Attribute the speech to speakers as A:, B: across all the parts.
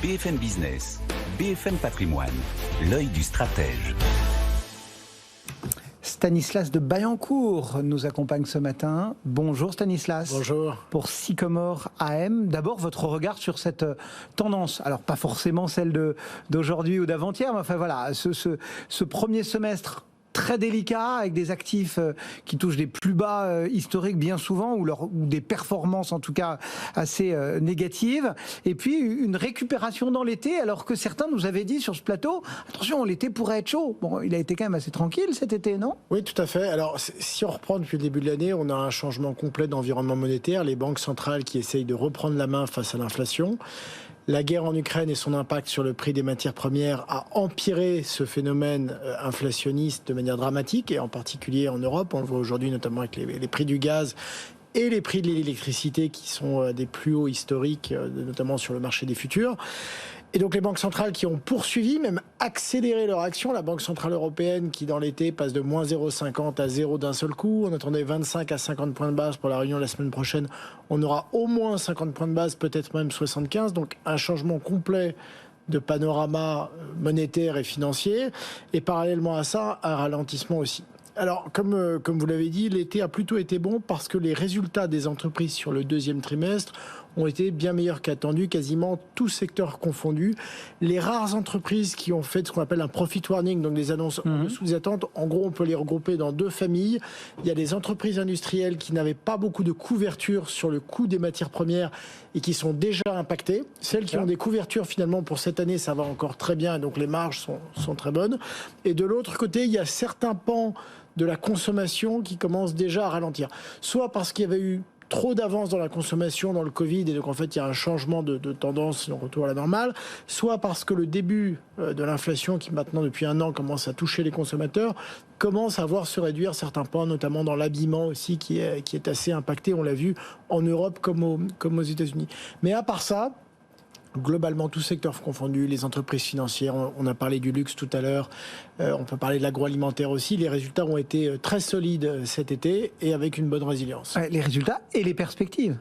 A: BFM Business, BFM Patrimoine, l'œil du stratège.
B: Stanislas de Bayancourt nous accompagne ce matin. Bonjour Stanislas.
C: Bonjour.
B: Pour Sycomore AM, d'abord votre regard sur cette tendance. Alors pas forcément celle d'aujourd'hui ou d'avant-hier, mais enfin voilà, ce premier semestre très délicat, avec des actifs qui touchent des plus bas historiques bien souvent, ou des performances en tout cas assez négatives, et puis une récupération dans l'été, alors que certains nous avaient dit sur ce plateau, attention, l'été pourrait être chaud. Bon, il a été quand même assez tranquille cet été, non ?
C: Oui, tout à fait. Alors, si on reprend depuis le début de l'année, on a un changement complet d'environnement monétaire, les banques centrales qui essayent de reprendre la main face à l'inflation. La guerre en Ukraine et son impact sur le prix des matières premières a empiré ce phénomène inflationniste de manière dramatique, et en particulier en Europe. On le voit aujourd'hui notamment avec les prix du gaz et les prix de l'électricité qui sont des plus hauts historiques, notamment sur le marché des futurs. Et donc les banques centrales qui ont poursuivi, même accéléré leur action. La Banque Centrale Européenne qui dans l'été passe de moins 0,50 à 0 d'un seul coup. On attendait 25 à 50 points de base pour la réunion la semaine prochaine. On aura au moins 50 points de base, peut-être même 75. Donc un changement complet de panorama monétaire et financier. Et parallèlement à ça, un ralentissement aussi. Alors, comme vous l'avez dit, l'été a plutôt été bon parce que les résultats des entreprises sur le deuxième trimestre ont été bien meilleurs qu'attendu, quasiment tous secteurs confondus. Les rares entreprises qui ont fait ce qu'on appelle un profit warning, donc des annonces en dessous des attentes, en gros, on peut les regrouper dans deux familles. Il y a des entreprises industrielles qui n'avaient pas beaucoup de couverture sur le coût des matières premières et qui sont déjà impactées. Celles qui ont des couvertures, finalement, pour cette année, ça va encore très bien, donc les marges sont très bonnes. Et de l'autre côté, il y a certains pans de la consommation qui commencent déjà à ralentir. Soit parce qu'il y avait eu trop d'avance dans la consommation dans le Covid, et donc en fait il y a un changement de tendance, un retour à la normale, soit parce que le début de l'inflation qui maintenant depuis un an commence à toucher les consommateurs, commence à voir se réduire certains points, notamment dans l'habillement aussi qui est assez impacté, on l'a vu en Europe comme aux États-Unis. Mais à part ça, globalement, tous secteurs confondus, les entreprises financières, on a parlé du luxe tout à l'heure, on peut parler de l'agroalimentaire aussi, les résultats ont été très solides cet été et avec une bonne résilience.
B: Les résultats et les perspectives.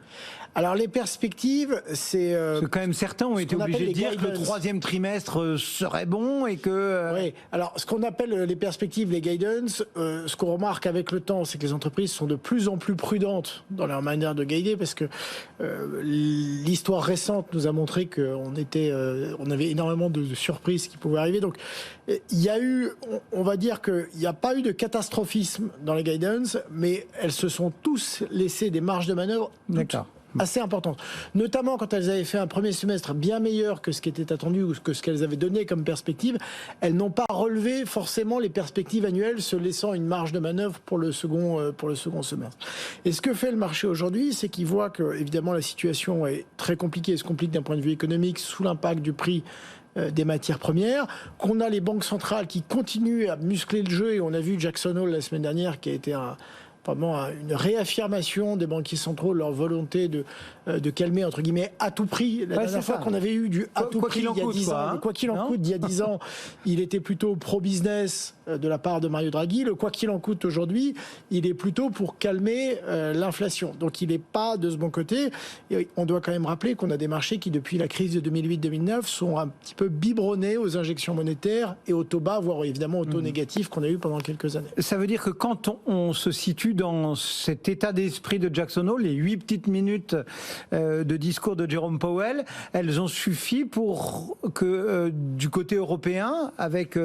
C: Alors les perspectives, c'est...
B: Parce que quand même certains ont été obligés de dire que le troisième trimestre serait bon et que...
C: Oui, alors ce qu'on appelle les perspectives, les guidance, ce qu'on remarque avec le temps, c'est que les entreprises sont de plus en plus prudentes dans leur manière de guider, parce que l'histoire récente nous a montré qu'on avait énormément de surprises qui pouvaient arriver. Donc il y a eu, on va dire qu'il n'y a pas eu de catastrophisme dans les guidance, mais elles se sont tous laissées des marges de manœuvre.
B: D'accord.
C: Assez importante, notamment quand elles avaient fait un premier semestre bien meilleur que ce qui était attendu ou que ce qu'elles avaient donné comme perspective. Elles n'ont pas relevé forcément les perspectives annuelles, se laissant une marge de manœuvre pour le second semestre. Et ce que fait le marché aujourd'hui, c'est qu'il voit que évidemment la situation est très compliquée, et se complique d'un point de vue économique sous l'impact du prix des matières premières, qu'on a les banques centrales qui continuent à muscler le jeu, et on a vu Jackson Hole la semaine dernière qui a été vraiment une réaffirmation des banquiers centraux de leur volonté de calmer, entre guillemets, à tout prix. La dernière fois qu'on avait eu du à tout prix il y a 10 ans, quoi qu'il en coûte, il y a 10 ans, il était plutôt pro-business de la part de Mario Draghi. Le quoi qu'il en coûte aujourd'hui, il est plutôt pour calmer l'inflation. Donc il n'est pas de ce bon côté. Et on doit quand même rappeler qu'on a des marchés qui, depuis la crise de 2008-2009, sont un petit peu biberonnés aux injections monétaires et aux taux bas, voire évidemment aux taux négatifs qu'on a eu pendant quelques années.
B: Ça veut dire que quand on se situe dans cet état d'esprit de Jackson Hole, les 8 petites minutes de discours de Jerome Powell, elles ont suffi pour que du côté européen, avec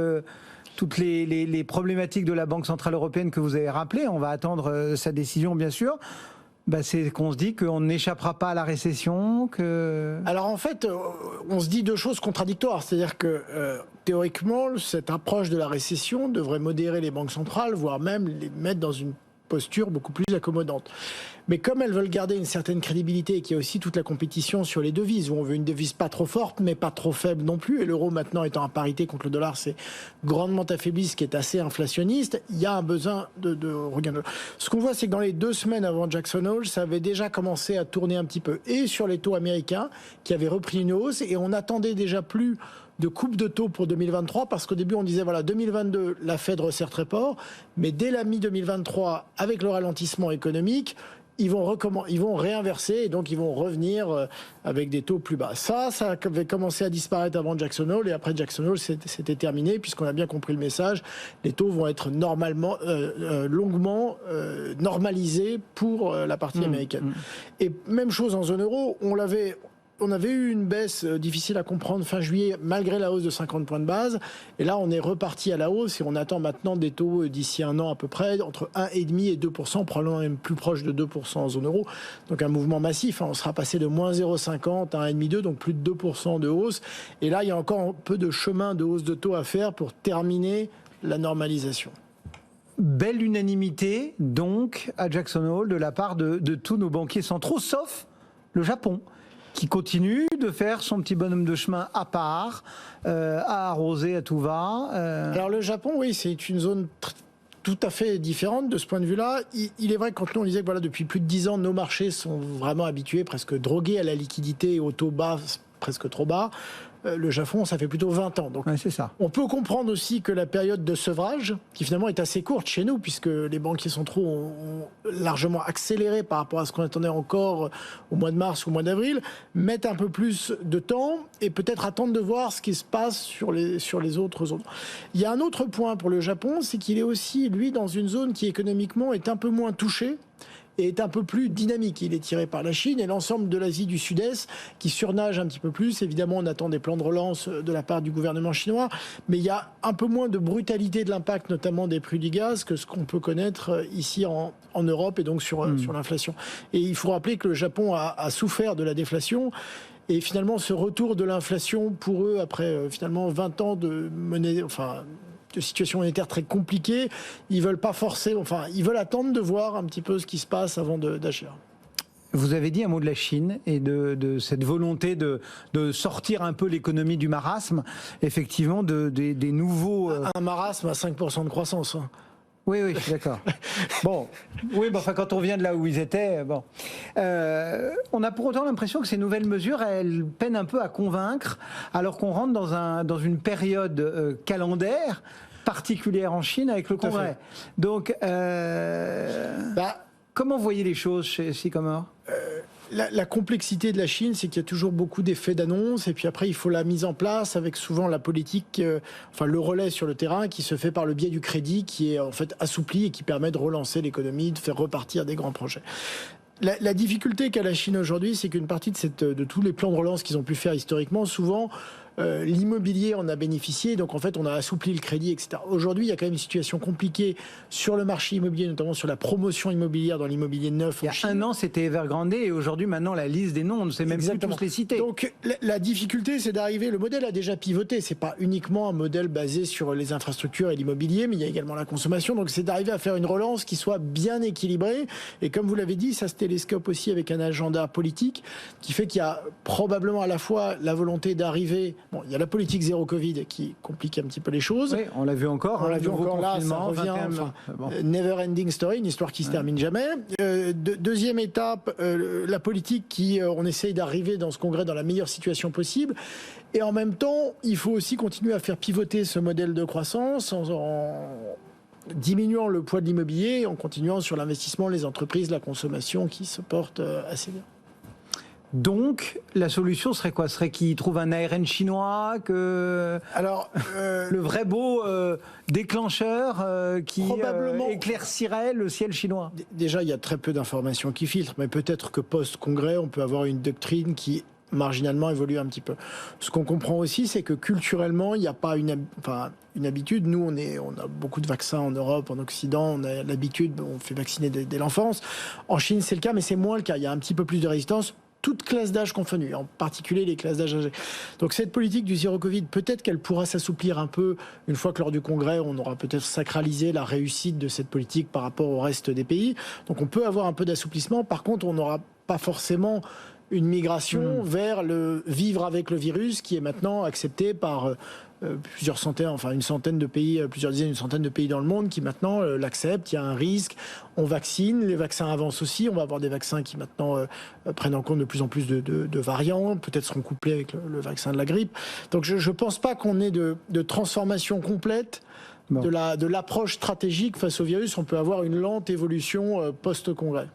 B: toutes les problématiques de la Banque Centrale Européenne que vous avez rappelées, on va attendre sa décision bien sûr, c'est qu'on se dit qu'on n'échappera pas à la récession, que...
C: Alors en fait, on se dit deux choses contradictoires. C'est-à-dire que théoriquement, cette approche de la récession devrait modérer les banques centrales, voire même les mettre dans une posture beaucoup plus accommodante. Mais comme elles veulent garder une certaine crédibilité, et qu'il y a aussi toute la compétition sur les devises, où on veut une devise pas trop forte, mais pas trop faible non plus, et l'euro maintenant étant à parité contre le dollar, c'est grandement affaibli, ce qui est assez inflationniste, il y a un besoin de regain. Ce qu'on voit, c'est que dans les 2 semaines avant Jackson Hole, ça avait déjà commencé à tourner un petit peu, et sur les taux américains, qui avaient repris une hausse, et on attendait déjà plus de coupe de taux pour 2023, parce qu'au début on disait 2022 la Fed resserre très fort, mais dès la mi-2023 avec le ralentissement économique, ils vont réinverser et donc ils vont revenir avec des taux plus bas. Ça avait commencé à disparaître avant Jackson Hole et après Jackson Hole, c'était terminé puisqu'on a bien compris le message. Les taux vont être longuement normalisés pour la partie américaine. Et même chose en zone euro, on avait eu une baisse difficile à comprendre fin juillet, malgré la hausse de 50 points de base. Et là, on est reparti à la hausse et on attend maintenant des taux d'ici un an à peu près, entre 1,5 et 2%, probablement même plus proche de 2% en zone euro. Donc un mouvement massif. On sera passé de moins 0,50 à 1,5-2, donc plus de 2% de hausse. Et là, il y a encore un peu de chemin de hausse de taux à faire pour terminer la normalisation.
B: Belle unanimité, donc, à Jackson Hole, de la part de tous nos banquiers centraux, sauf le Japon, qui continue de faire son petit bonhomme de chemin à part, à arroser à tout va.
C: Alors le Japon, oui, c'est une zone tout à fait différente de ce point de vue-là. Il est vrai que quand nous on disait que voilà, depuis plus de 10 ans, nos marchés sont vraiment habitués, presque drogués à la liquidité et au taux bas, presque trop bas. Le Japon, ça fait plutôt 20 ans. Donc,
B: ouais, c'est ça.
C: On peut comprendre aussi que la période de sevrage, qui finalement est assez courte chez nous, puisque les banquiers centraux ont largement accéléré par rapport à ce qu'on attendait encore au mois de mars ou au mois d'avril, mettent un peu plus de temps et peut-être attendre de voir ce qui se passe sur les autres zones. Il y a un autre point pour le Japon, c'est qu'il est aussi, lui, dans une zone qui économiquement est un peu moins touchée et est un peu plus dynamique. Il est tiré par la Chine et l'ensemble de l'Asie du Sud-Est qui surnage un petit peu plus. Évidemment, on attend des plans de relance de la part du gouvernement chinois, mais il y a un peu moins de brutalité de l'impact, notamment des prix du gaz, que ce qu'on peut connaître ici en Europe et donc sur l'inflation. Et il faut rappeler que le Japon a souffert de la déflation. Et finalement, ce retour de l'inflation pour eux, après finalement 20 ans de monnaie, de situation monétaire très compliquée, ils veulent pas forcer, ils veulent attendre de voir un petit peu ce qui se passe avant d'agir.
B: Vous avez dit un mot de la Chine et de cette volonté de sortir un peu l'économie du marasme, effectivement, des nouveaux...
C: Un marasme à 5% de croissance.
B: Oui, je suis d'accord. Bon, oui, quand on vient de là où ils étaient, bon. On a pour autant l'impression que ces nouvelles mesures, elles peinent un peu à convaincre, alors qu'on rentre dans une période calendaire particulière en Chine avec le Congrès. Donc, comment vous voyez les choses chez Sycomore ?
C: La complexité de la Chine, c'est qu'il y a toujours beaucoup d'effets d'annonce et puis après il faut la mise en place avec souvent la politique, le relais sur le terrain qui se fait par le biais du crédit qui est en fait assoupli et qui permet de relancer l'économie, de faire repartir des grands projets. La difficulté qu'a la Chine aujourd'hui, c'est qu'une partie de tous les plans de relance qu'ils ont pu faire historiquement, souvent l'immobilier en a bénéficié, donc en fait on a assoupli le crédit, etc. Aujourd'hui, il y a quand même une situation compliquée sur le marché immobilier, notamment sur la promotion immobilière dans l'immobilier neuf.
B: Il y a un an, c'était Evergrande et aujourd'hui, maintenant, la liste des noms, on ne sait même plus tous les citer.
C: Donc la difficulté, c'est d'arriver, le modèle a déjà pivoté, c'est pas uniquement un modèle basé sur les infrastructures et l'immobilier, mais il y a également la consommation, donc c'est d'arriver à faire une relance qui soit bien équilibrée, et comme vous l'avez dit, ça se télescope aussi avec un agenda politique qui fait qu'il y a probablement à la fois la volonté d'arriver. Bon, il y a la politique zéro Covid qui complique un petit peu les choses.
B: Oui, on l'a vu encore.
C: On l'a vu encore là, ça revient. Never ending story, une histoire qui se termine jamais. Deuxième étape, la politique qui, on essaye d'arriver dans ce congrès dans la meilleure situation possible. Et en même temps, il faut aussi continuer à faire pivoter ce modèle de croissance en diminuant le poids de l'immobilier, en continuant sur l'investissement, les entreprises, la consommation qui se portent assez bien.
B: Donc, la solution serait quoi ? Serait qu'ils trouvent un ARN chinois, le vrai beau déclencheur qui éclaircirait le ciel chinois ?
C: Déjà, il y a très peu d'informations qui filtrent, mais peut-être que post-congrès, on peut avoir une doctrine qui marginalement évolue un petit peu. Ce qu'on comprend aussi, c'est que culturellement, il n'y a pas une habitude. Nous, on a beaucoup de vaccins en Europe, en Occident, on a l'habitude, on fait vacciner dès l'enfance. En Chine, c'est le cas, mais c'est moins le cas. Il y a un petit peu plus de résistance. Toutes classes d'âge confondues, en particulier les classes d'âge âgées. Donc cette politique du zéro Covid, peut-être qu'elle pourra s'assouplir un peu une fois que lors du congrès, on aura peut-être sacralisé la réussite de cette politique par rapport au reste des pays. Donc on peut avoir un peu d'assouplissement. Par contre, on n'aura pas forcément une migration vers le vivre avec le virus qui est maintenant accepté par plusieurs centaines, une centaine de pays, plusieurs dizaines, une centaine de pays dans le monde qui maintenant l'acceptent. Il y a un risque, on vaccine, les vaccins avancent aussi, on va avoir des vaccins qui maintenant prennent en compte de plus en plus de variants, peut-être seront couplés avec le vaccin de la grippe. Donc je ne pense pas qu'on ait de transformation complète de l'approche stratégique face au virus. On peut avoir une lente évolution post-congrès.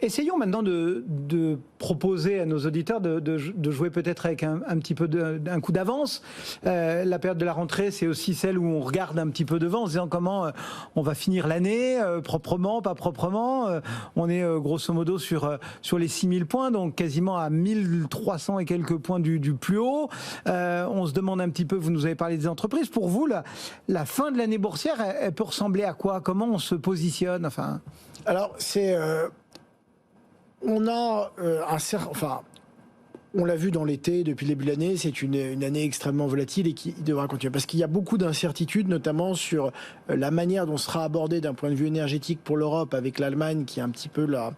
B: Essayons maintenant de proposer à nos auditeurs de jouer peut-être avec un petit peu d'un coup d'avance. La période de la rentrée, c'est aussi celle où on regarde un petit peu devant en se disant comment on va finir l'année, proprement, pas proprement. On est grosso modo sur les 6000 points, donc quasiment à 1300 et quelques points du plus haut. On se demande un petit peu, vous nous avez parlé des entreprises. Pour vous, la fin de l'année boursière, elle peut ressembler à quoi? Comment on se positionne? Enfin...
C: Alors, on a on l'a vu dans l'été, depuis le début de l'année, c'est une année extrêmement volatile et qui devra continuer. Parce qu'il y a beaucoup d'incertitudes, notamment sur la manière dont sera abordé d'un point de vue énergétique pour l'Europe, avec l'Allemagne qui est un petit peu la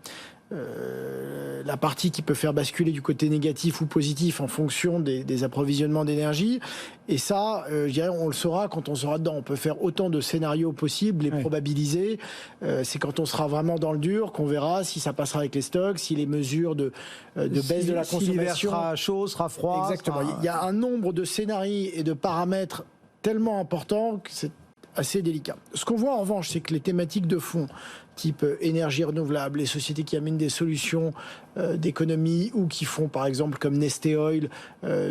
C: partie qui peut faire basculer du côté négatif ou positif en fonction des approvisionnements d'énergie. Et ça, je dirais, on le saura quand on sera dedans. On peut faire autant de scénarios possibles, les probabiliser. C'est quand on sera vraiment dans le dur qu'on verra si ça passera avec les stocks, si les mesures de baisse de la consommation... Si
B: l'hiver sera chaud, sera froid...
C: Exactement. Il y a un nombre de scénarios et de paramètres tellement importants que c'est assez délicat. Ce qu'on voit en revanche, c'est que les thématiques de fond, type énergie renouvelable, les sociétés qui amènent des solutions d'économie ou qui font par exemple comme Neste Oil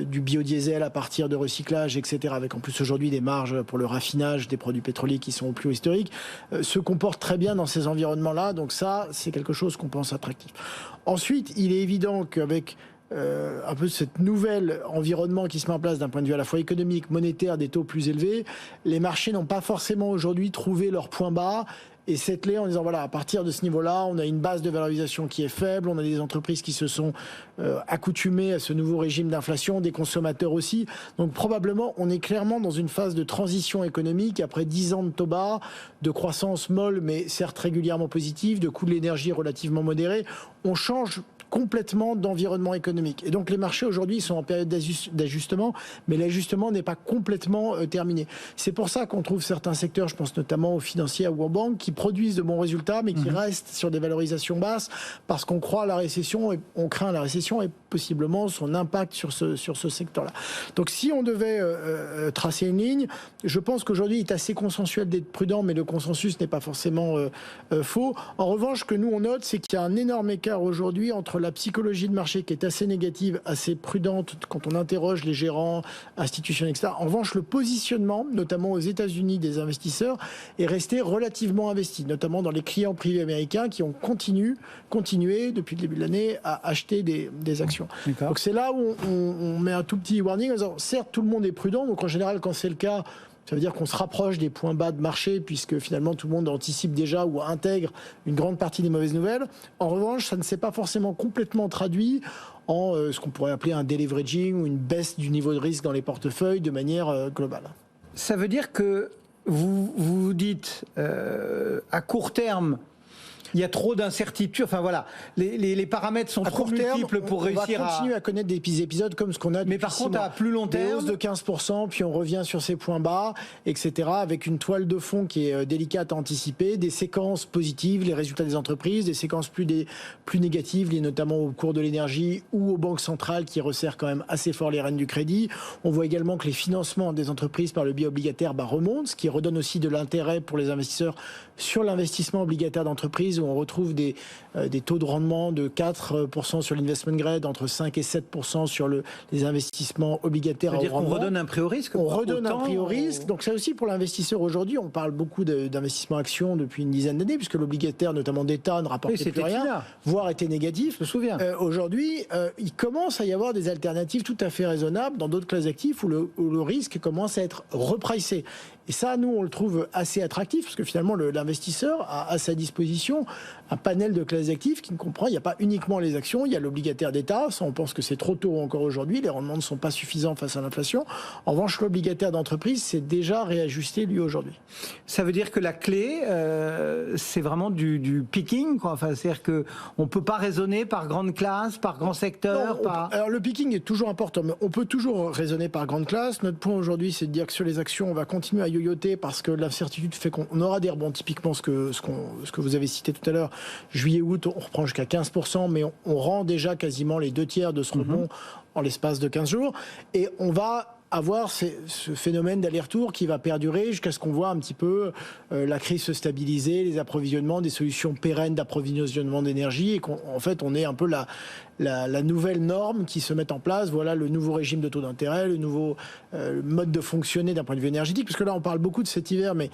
C: du biodiesel à partir de recyclage, etc., avec en plus aujourd'hui des marges pour le raffinage des produits pétroliers qui sont au plus haut historique, se comportent très bien dans ces environnements-là. Donc ça, c'est quelque chose qu'on pense attractif. Ensuite, il est évident qu'avec un peu cet nouvel environnement qui se met en place d'un point de vue à la fois économique, monétaire, des taux plus élevés, les marchés n'ont pas forcément aujourd'hui trouvé leur point bas et s'étaler en disant voilà, à partir de ce niveau-là, on a une base de valorisation qui est faible, on a des entreprises qui se sont accoutumées à ce nouveau régime d'inflation, des consommateurs aussi. Donc probablement, on est clairement dans une phase de transition économique après 10 ans de taux bas, de croissance molle mais certes régulièrement positive, de coût de l'énergie relativement modéré. On change complètement d'environnement économique. Et donc les marchés aujourd'hui sont en période d'ajustement, mais l'ajustement n'est pas complètement terminé. C'est pour ça qu'on trouve certains secteurs, je pense notamment aux financiers ou aux banques, qui produisent de bons résultats, mais qui restent sur des valorisations basses, parce qu'on croit à la récession, et on craint la récession et possiblement son impact sur ce secteur-là. Donc si on devait tracer une ligne, je pense qu'aujourd'hui il est assez consensuel d'être prudent, mais le consensus n'est pas forcément faux. En revanche, ce que nous on note, c'est qu'il y a un énorme écart aujourd'hui entre la psychologie de marché qui est assez négative, assez prudente quand on interroge les gérants, institutions, etc. En revanche, le positionnement, notamment aux États-Unis des investisseurs, est resté relativement investi, notamment dans les clients privés américains qui ont continué depuis le début de l'année à acheter des actions. Donc c'est là où on met un tout petit warning en disant, certes, tout le monde est prudent, donc en général, quand c'est le cas, ça veut dire qu'on se rapproche des points bas de marché puisque finalement tout le monde anticipe déjà ou intègre une grande partie des mauvaises nouvelles. En revanche, ça ne s'est pas forcément complètement traduit en ce qu'on pourrait appeler un deleveraging ou une baisse du niveau de risque dans les portefeuilles de manière globale.
B: Ça veut dire que vous dites à court terme, il y a trop d'incertitudes. Enfin voilà, les paramètres sont trop multiples pour réussir à...
C: On va continuer à connaître des épisodes comme ce qu'on a depuis 6 mois.
B: Mais par contre, à plus long terme...
C: Des hausses de 15%, puis on revient sur ces points bas, etc. Avec une toile de fond qui est délicate à anticiper, des séquences positives, les résultats des entreprises, des séquences plus négatives, liées notamment au cours de l'énergie ou aux banques centrales qui resserrent quand même assez fort les rênes du crédit. On voit également que les financements des entreprises par le biais obligataire remontent, ce qui redonne aussi de l'intérêt pour les investisseurs sur l'investissement obligataire d'entreprise, où on retrouve des taux de rendement de 4% sur l'investment grade, entre 5 et 7% sur les investissements obligataires.
B: C'est-à-dire qu'on redonne un prix au risque?
C: On redonne un prix au risque. Donc ça aussi pour l'investisseur aujourd'hui, on parle beaucoup d'investissement action depuis une dizaine d'années, puisque l'obligataire, notamment d'État, ne rapportait plus rien, voire était négatif.
B: Je me souviens.
C: Aujourd'hui, il commence à y avoir des alternatives tout à fait raisonnables dans d'autres classes d'actifs où le risque commence à être repricé. Et ça, nous, on le trouve assez attractif, parce que finalement, l'investisseur a à sa disposition un panel de classes d'actifs qui ne comprend, il n'y a pas uniquement les actions, il y a l'obligataire d'État, ça on pense que c'est trop tôt encore aujourd'hui, les rendements ne sont pas suffisants face à l'inflation. En revanche, l'obligataire d'entreprise s'est déjà réajusté lui aujourd'hui.
B: Ça veut dire que la clé, c'est vraiment du picking, quoi. Enfin, c'est-à-dire qu'on ne peut pas raisonner par grande classe, par grand secteur.
C: Alors le picking est toujours important, mais on peut toujours raisonner par grande classe. Notre point aujourd'hui, c'est de dire que sur les actions, on va continuer à yoyoter parce que l'incertitude fait qu'on aura des rebonds, typiquement ce que vous avez cité tout à l'heure. Juillet-août, on reprend jusqu'à 15%, mais on rend déjà quasiment les 2 tiers de ce rebond en l'espace de 15 jours. Et on va avoir ce phénomène d'aller-retour qui va perdurer jusqu'à ce qu'on voit un petit peu la crise se stabiliser, les approvisionnements, des solutions pérennes d'approvisionnement d'énergie, et qu'en fait on est un peu la nouvelle norme qui se met en place. Voilà le nouveau régime de taux d'intérêt, le nouveau mode de fonctionner d'un point de vue énergétique, parce que là on parle beaucoup de cet hiver, mais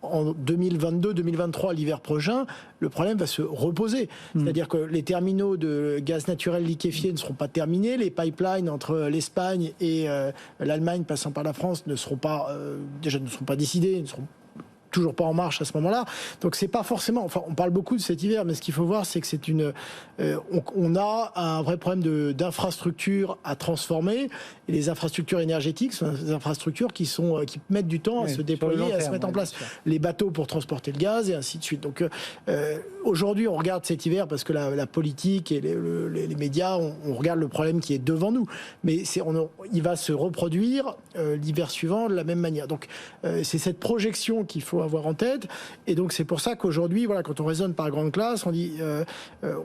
C: en 2022-2023, l'hiver prochain, le problème va se reposer. C'est-à-dire que les terminaux de gaz naturel liquéfié ne seront pas terminés, les pipelines entre l'Espagne et l'Allemagne passant par la France ne seront pas décidés, ne seront toujours pas en marche à ce moment-là. Donc c'est pas forcément, enfin on parle beaucoup de cet hiver, mais ce qu'il faut voir c'est que c'est on a un vrai problème d'infrastructures à transformer, et les infrastructures énergétiques sont des infrastructures qui mettent du temps à se déployer, à se mettre en place. Les bateaux pour transporter le gaz et ainsi de suite. Donc aujourd'hui on regarde cet hiver parce que la politique et les médias, on regarde le problème qui est devant nous, mais il va se reproduire l'hiver suivant de la même manière. Donc c'est cette projection qu'il faut avoir en tête, et donc c'est pour ça qu'aujourd'hui, voilà, quand on raisonne par grande classe, on dit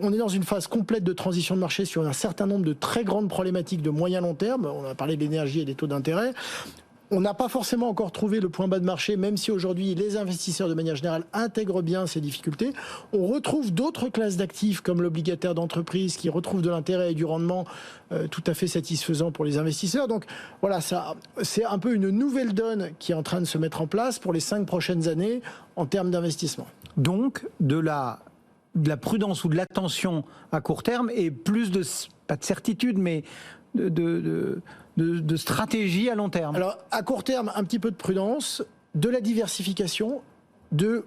C: on est dans une phase complète de transition de marché sur un certain nombre de très grandes problématiques de moyen long terme. On a parlé de l'énergie et des taux d'intérêt. On n'a pas forcément encore trouvé le point bas de marché, même si aujourd'hui les investisseurs de manière générale intègrent bien ces difficultés. On retrouve d'autres classes d'actifs comme l'obligataire d'entreprise qui retrouvent de l'intérêt et du rendement tout à fait satisfaisant pour les investisseurs. Donc voilà, ça, c'est un peu une nouvelle donne qui est en train de se mettre en place pour les 5 prochaines années en termes d'investissement.
B: Donc de la prudence ou de l'attention à court terme et plus pas de certitude, mais de stratégie à long terme.
C: Alors, à court terme, un petit peu de prudence, de la diversification, vers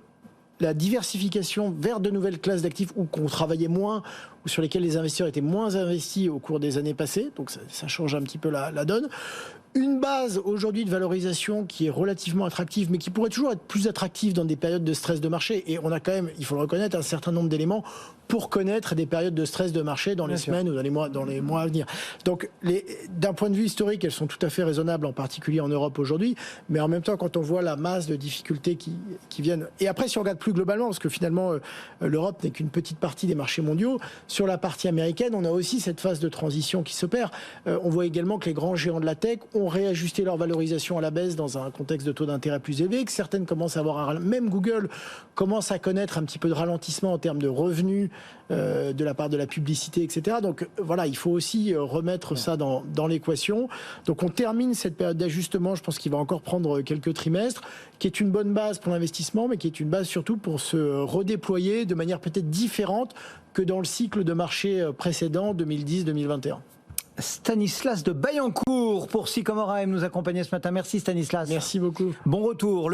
C: de nouvelles classes d'actifs où qu'on travaillait moins, ou sur lesquels les investisseurs étaient moins investis au cours des années passées. Donc ça change un petit peu la donne. Une base aujourd'hui de valorisation qui est relativement attractive, mais qui pourrait toujours être plus attractive dans des périodes de stress de marché. Et on a quand même, il faut le reconnaître, un certain nombre d'éléments pour connaître des périodes de stress de marché dans les semaines ou dans les mois à venir. Donc, d'un point de vue historique, elles sont tout à fait raisonnables, en particulier en Europe aujourd'hui. Mais en même temps, quand on voit la masse de difficultés qui viennent... Et après, si on regarde plus globalement, parce que finalement, l'Europe n'est qu'une petite partie des marchés mondiaux, sur la partie américaine, on a aussi cette phase de transition qui s'opère. On voit également que les grands géants de la tech ont réajusté leur valorisation à la baisse dans un contexte de taux d'intérêt plus élevé, que certaines commencent à avoir... Même Google commence à connaître un petit peu de ralentissement en termes de revenus de la part de la publicité, etc. Donc voilà, il faut aussi remettre ça dans l'équation. Donc on termine cette période d'ajustement, je pense qu'il va encore prendre quelques trimestres, qui est une bonne base pour l'investissement, mais qui est une base surtout pour se redéployer de manière peut-être différente que dans le cycle de marché précédent, 2010-2021.
B: Stanislas de Bayancourt pour Sycomore AM nous accompagnait ce matin. Merci Stanislas.
C: Merci beaucoup.
B: Bon retour.